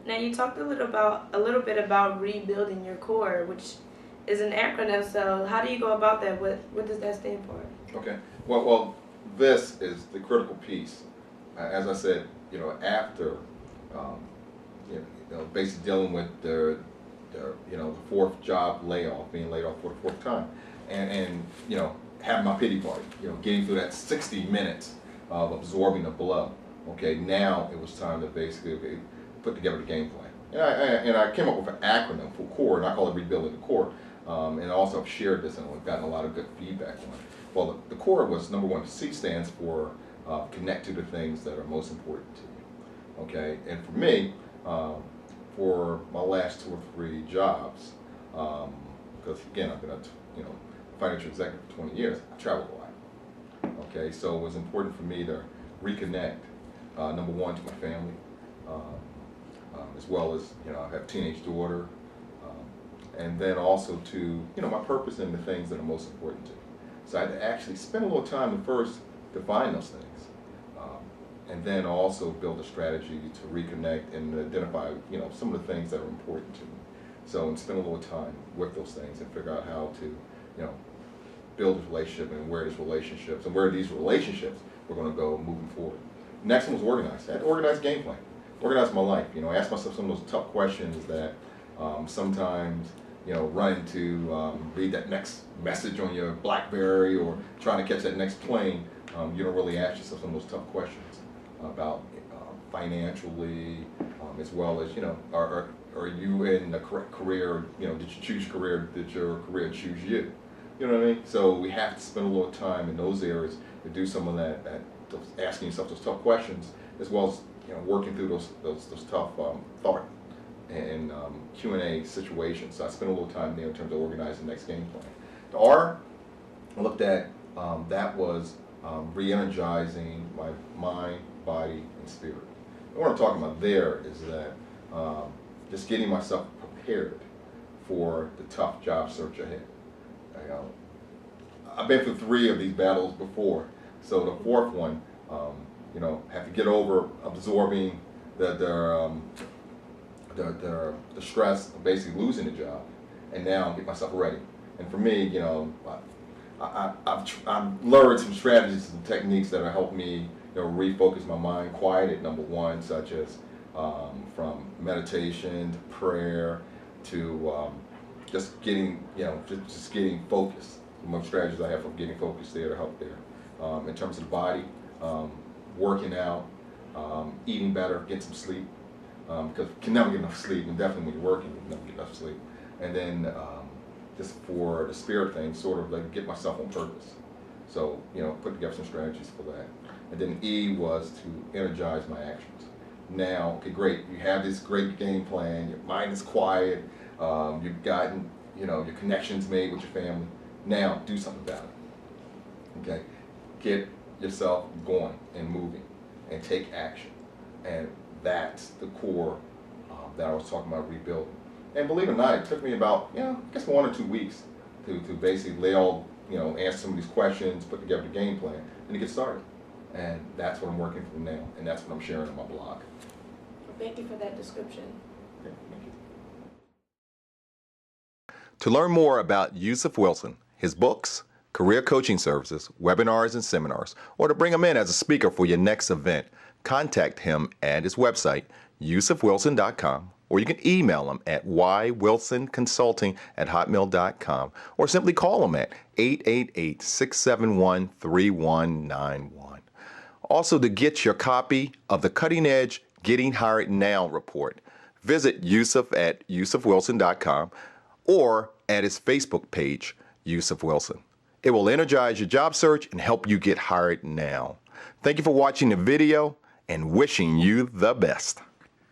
Now you talked a little bit about rebuilding your core, which is an acronym. So how do you go about that? What does that stand for? Okay. Well, this is the critical piece. As I said, after um, basically dealing with the fourth job layoff, being laid off for the fourth time, and having my pity party, getting through that 60 minutes of absorbing the blow. Okay, now it was time to basically put together the game plan. And I came up with an acronym for CORE, and I call it Rebuilding the Core. And also I've shared this, and we've gotten a lot of good feedback on it. Well, the core was, number one, C stands for connect to the things that are most important to you. Okay, and for me, for my last 2 or 3 jobs, because again, I've been a financial executive for 20 years, I traveled a lot. Okay, so it was important for me to reconnect, number one, to my family, as well as, I have a teenage daughter, and then also to, my purpose and the things that are most important to me. So I had to actually spend a little time to first define those things, and then also build a strategy to reconnect and identify, some of the things that are important to me. So, and spend a little time with those things and figure out how to, build a relationship and where these relationships we're going to go moving forward. Next one was organize. I had to organize a game plan, organize my life. Ask myself some of those tough questions that sometimes run into, read that next message on your BlackBerry or trying to catch that next plane. You don't really ask yourself some of those tough questions about financially, as well as are you in the correct career? Did you choose your career? Did your career choose you? You know what I mean? So we have to spend a little time in those areas to do some of that asking yourself those tough questions, as well as working through those tough thought and Q&A situations. So I spent a little time there in terms of organizing the next game plan. The R, I looked at, that was re-energizing my mind, body, and spirit. And what I'm talking about there is that just getting myself prepared for the tough job search ahead. I've been through 3 of these battles before, so the fourth one, have to get over absorbing the stress of basically losing the job, and now get myself ready. And for me, I've learned some strategies and techniques that have helped me, refocus my mind, quiet it. Number one, such as from meditation to prayer to just getting, just getting focused. Some strategies I have for getting focused there to help there. In terms of the body, working out, eating better, getting some sleep. Because you can never get enough sleep, and definitely when you're working, you can never get enough sleep. And then just for the spirit thing, sort of like get myself on purpose. So, put together some strategies for that. And then E was to energize my actions. Now, okay, great, you have this great game plan, your mind is quiet, you've gotten, your connections made with your family. Now, do something about it. Okay? Get yourself going and moving and take action. And that's the core that I was talking about rebuilding. And believe it or not, it took me about, I guess 1 or 2 weeks to basically lay all, answer some of these questions, put together the game plan, and to get started. And that's what I'm working from now, and that's what I'm sharing on my blog. Thank you for that description. Okay, thank you. To learn more about Yusuf Wilson, his books, career coaching services, webinars, and seminars, or to bring him in as a speaker for your next event, contact him at his website, yusufwilson.com, or you can email him at ywilsonconsulting@hotmail.com, or simply call him at 888-671-3191. Also, to get your copy of the Cutting Edge Getting Hired Now report, visit Yusuf at yusufwilson.com or at his Facebook page, Yusuf Wilson. It will energize your job search and help you get hired now. Thank you for watching the video and wishing you the best.